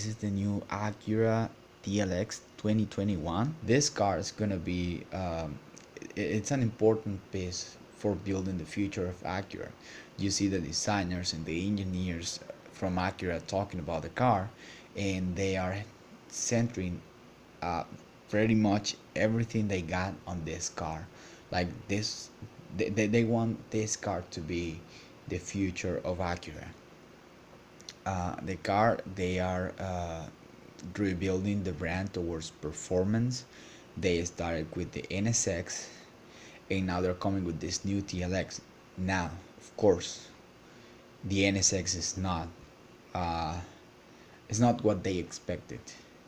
This is the new Acura TLX 2021. This car is gonna be it's an important piece for building the future of Acura. You see the designers and the engineers from Acura talking about the car, and they are centering uh, pretty much everything they got on this car. Like this, they want this car to be the future of Acura. The car, they are rebuilding the brand towards performance. They started with the NSX, and now they're coming with this new TLX. Now, of course, the NSX uh, is not what they expected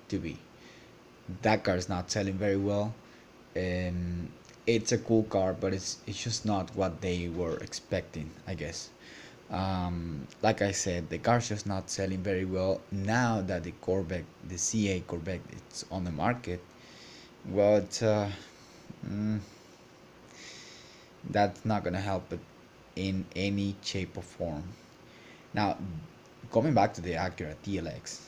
to be. That car is not selling very well. Um, it's a cool car, but it's just not what they were expecting, I guess. Like I said, the car's just not selling very well now that the Corvette, the CA Corvette, it's on the market. But mm, that's not gonna help it in any shape or form. Now, coming back to the Acura TLX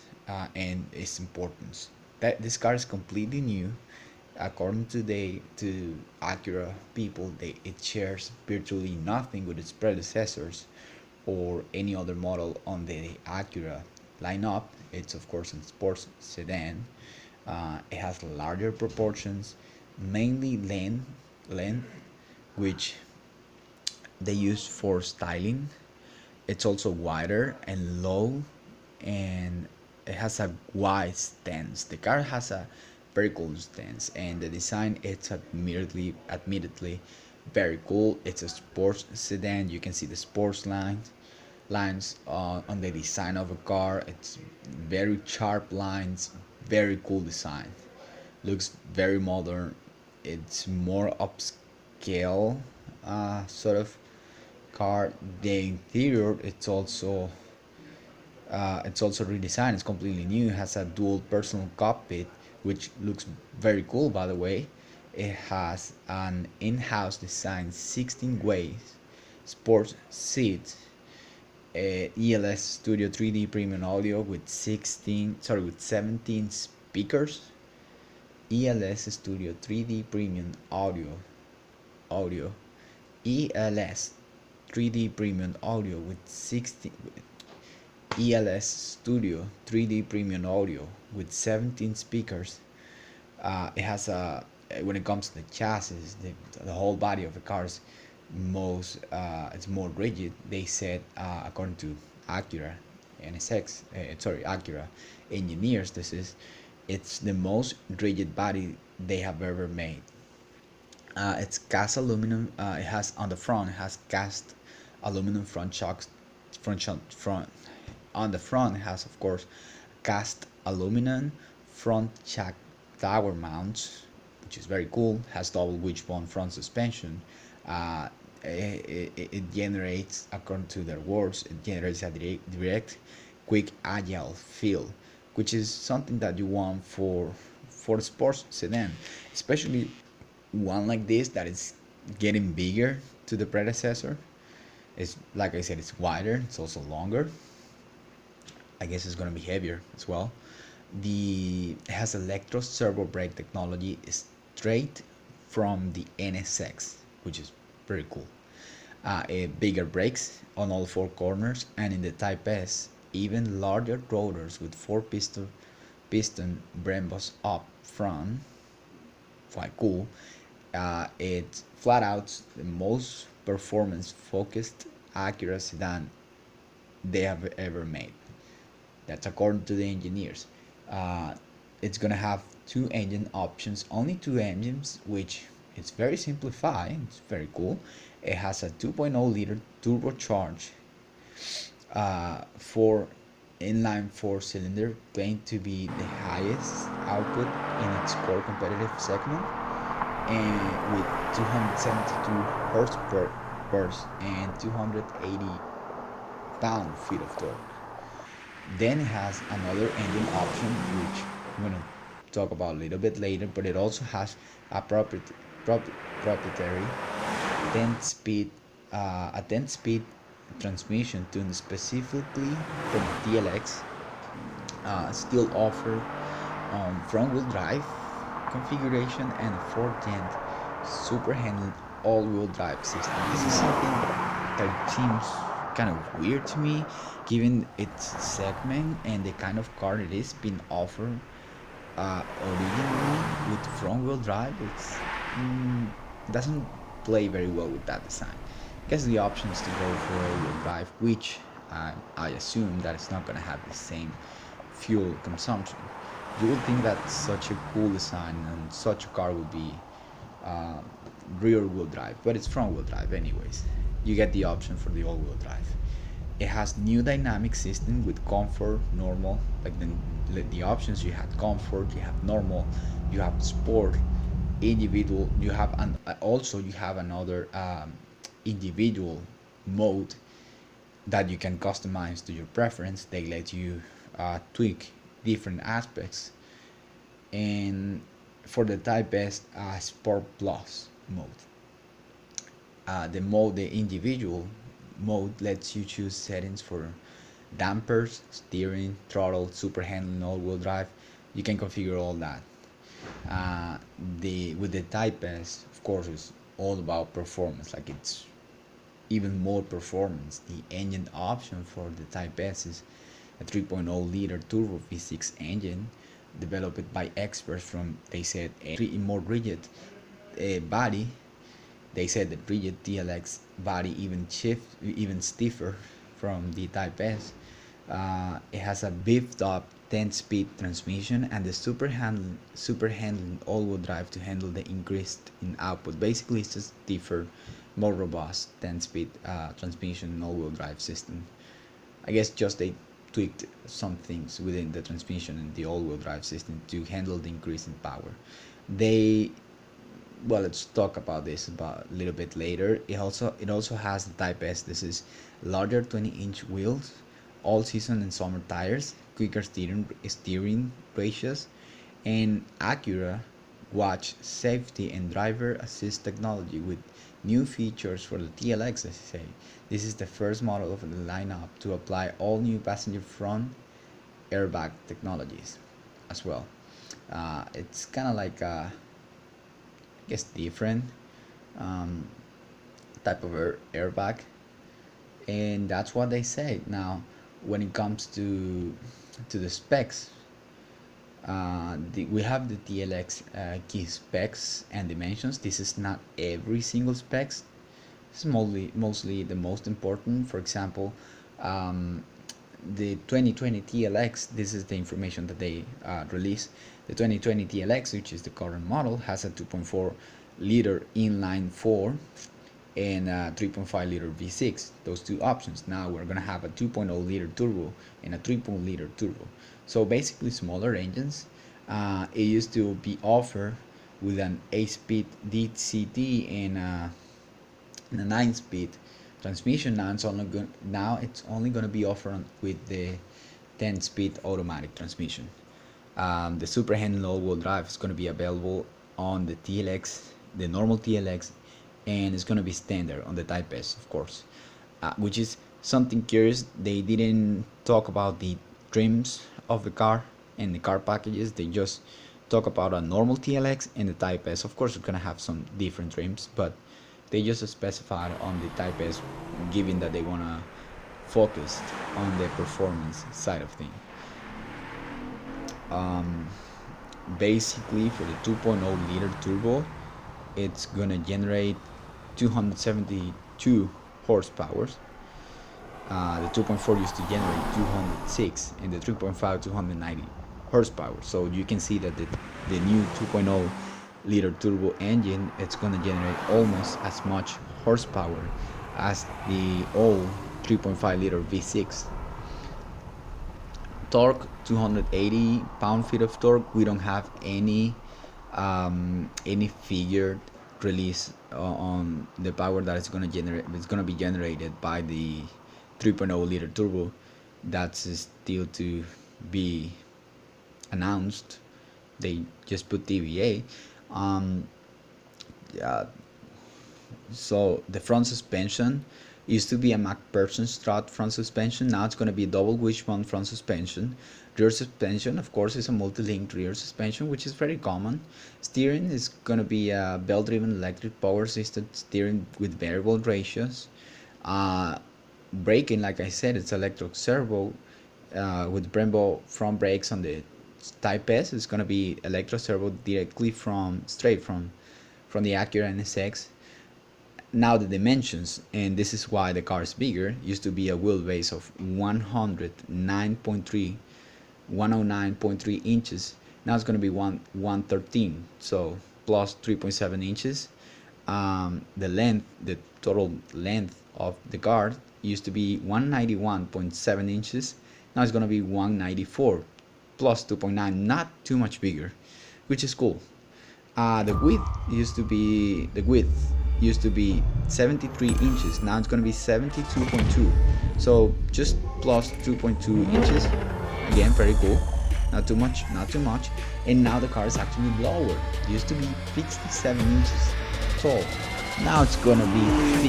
and its importance, that this car is completely new. According to Acura people, it shares virtually nothing with its predecessors or any other model on the Acura lineup. It's of course a sports sedan. It has larger proportions, mainly length, which they use for styling. It's also wider and low, and it has a wide stance. The car has a very cool stance, and the design it's admittedly very cool. It's a sports sedan. You can see the sports lines on the design of a car. It's very sharp lines, very cool design. Looks very modern. It's more upscale sort of car. The interior it's also redesigned. It's completely new. It has a dual personal cockpit, which looks very cool, by the way. It has an in-house designed 16 ways sports seat, ELS Studio 3D Premium Audio with 17 speakers. ELS Studio 3D Premium Audio ELS 3D Premium Audio with 16 ELS Studio 3D Premium Audio with 17 speakers. It has a when it comes to the chassis, the whole body of the cars it's more rigid. They said according to Acura Acura engineers, it's the most rigid body they have ever made. It's cast aluminum. It has on the front. It has cast aluminum front shocks. Front on the front it has of course cast aluminum front shock tower mounts, which is very cool. Has double wishbone front suspension. Uh, it generates, according to their words, it generates a direct, quick, agile feel, which is something that you want for a sports sedan, especially one like this that is getting bigger to the predecessor. It's like I said, it's wider. It's also longer. I guess it's gonna be heavier as well. It has electro servo brake technology straight from the NSX, which is pretty cool. Bigger brakes on all four corners, and in the Type S, even larger rotors with four piston Brembos up front. Quite cool. It's flat out the most performance focused Acura sedan they have ever made. That's according to the engineers. Uh, it's gonna have two engine options, only two engines, which it's very simplified. It's very cool. It has a 2.0 liter turbocharged four inline four cylinder, claimed to be the highest output in its core competitive segment, and with 272 horsepower and 280 pound-feet of torque. Then it has another engine option, which I'm gonna talk about a little bit later, but it also has a proprietary 10 speed a 10-speed transmission tuned specifically for the TLX, still offer front-wheel drive configuration and a 4th-gen super handling all-wheel drive system. This is something that seems kind of weird to me, given its segment and the kind of car it is being offered originally with front-wheel drive. It's doesn't play very well with that design. I guess the option is to go for all-wheel drive, which I assume that it's not going to have the same fuel consumption. You would think that such a cool design and such a car would be uh, rear-wheel drive, but it's front-wheel drive anyways. You get the option for the all-wheel drive. It has new dynamic system with comfort, normal, like the options you had comfort, you have normal, you have sport, individual. You have also you have another individual mode that you can customize to your preference. They let you tweak different aspects. And for the Type S, Sport Plus mode. The individual mode lets you choose settings for dampers, steering, throttle, super handling, all-wheel drive. You can configure all that. Uh, the with the Type S, of course, it's all about performance. Like it's even more performance. The engine option for the Type S is a 3.0 liter turbo V6 engine developed by experts from, they said, a more rigid body. They said the rigid TLX body even stiffer from the Type S. It has a beefed up 10-speed transmission and the super handling all-wheel drive to handle the increase in output. Basically, it's just stiffer, more robust 10-speed transmission and all-wheel drive system. I guess just they tweaked some things within the transmission and the all-wheel drive system to handle the increase in power. They Well, let's talk about this about a little bit later. It also has the Type S. This is larger 20-inch wheels, all season and summer tires, quicker steering ratios, and Acura watch safety and driver assist technology with new features for the TLX. As I say, this is the first model of the lineup to apply all new passenger front airbag technologies as well. It's kind of like I guess different um, type of airbag, and that's what they say. Now, when it comes to the specs, we have the TLX key specs and dimensions. This is not every single specs. It's mostly the most important. For example, the 2020 TLX, this is the information that they released. The 2020 TLX, which is the current model, has a 2.4 liter inline 4 and a 3.5 liter V6. Those two options. Now we're going to have a 2.0 liter turbo and a 3.0 liter turbo. So basically smaller engines. It used to be offered with an 8-speed DCT and a 9-speed transmission. Now it's only going to be offered with the 10-speed automatic transmission. The super handling all-wheel drive is going to be available on the TLX, the normal TLX, and it's going to be standard on the Type S, of course. Which is something curious. They didn't talk about the trims of the car and the car packages. They just talk about a normal TLX and the Type S. Of course, it's going to have some different trims, but they just specified on the Type S, given that they want to focus on the performance side of things. Basically, for the 2.0 liter turbo, it's gonna generate 272 horsepower. The 2.4 used to generate 206, and the 3.5 290 horsepower. So you can see that the new 2.0 liter turbo engine, it's gonna generate almost as much horsepower as the old 3.5 liter V6. Torque, 280 pound-feet of torque. We don't have any figure release on the power that it's going to generate. It's going to be generated by the 3.0 liter turbo. That's still to be announced. They just put TVA. Yeah. So the front suspension used to be a MacPherson strut front suspension. Now it's going to be a double wishbone front suspension. Rear suspension, of course, is a multi-link rear suspension, which is very common. Steering is going to be a belt-driven electric power assisted steering with variable ratios. uh, Braking, like I said, it's electric servo with Brembo front brakes on the Type S. It's gonna be electro servo directly straight from the Acura NSX. Now the dimensions, and this is why the car is bigger. Used to be a wheelbase of 109.3 inches. Now it's gonna be 113, so plus 3.7 inches. The total length of the car used to be 191.7 inches. Now it's gonna be 194 plus 2.9, not too much bigger, which is cool. The width used to be 73 inches. Now it's gonna be 72.2, so just plus 2.2 inches. Again, very cool. Not too much, not too much. And now the car is actually lower. It used to be 67 inches tall. Now it's gonna be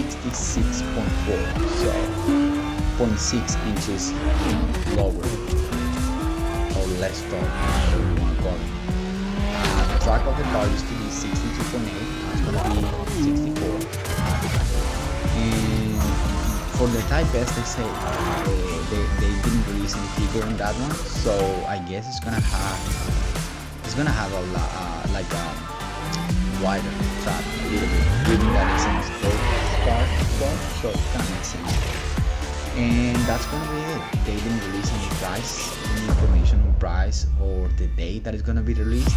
66.4, so 0.6 inches lower or less tall, whatever you want to call it. The track of the car used to be 62.8. Now it's gonna be 64. And for the Type S, they say they didn't release any figure on that one, so I guess it's gonna have a like a wider track a little bit, given that it's in a sport car, so it kind of makes sense. And that's gonna be it. They didn't release any price, any information on price or the date that it's gonna be released.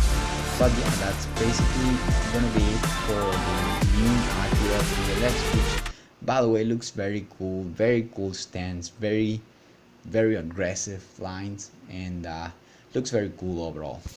But yeah, that's basically gonna be it for the new Acura TLX, which, by the way, looks very cool. Very cool stance, very aggressive lines, and looks very cool overall.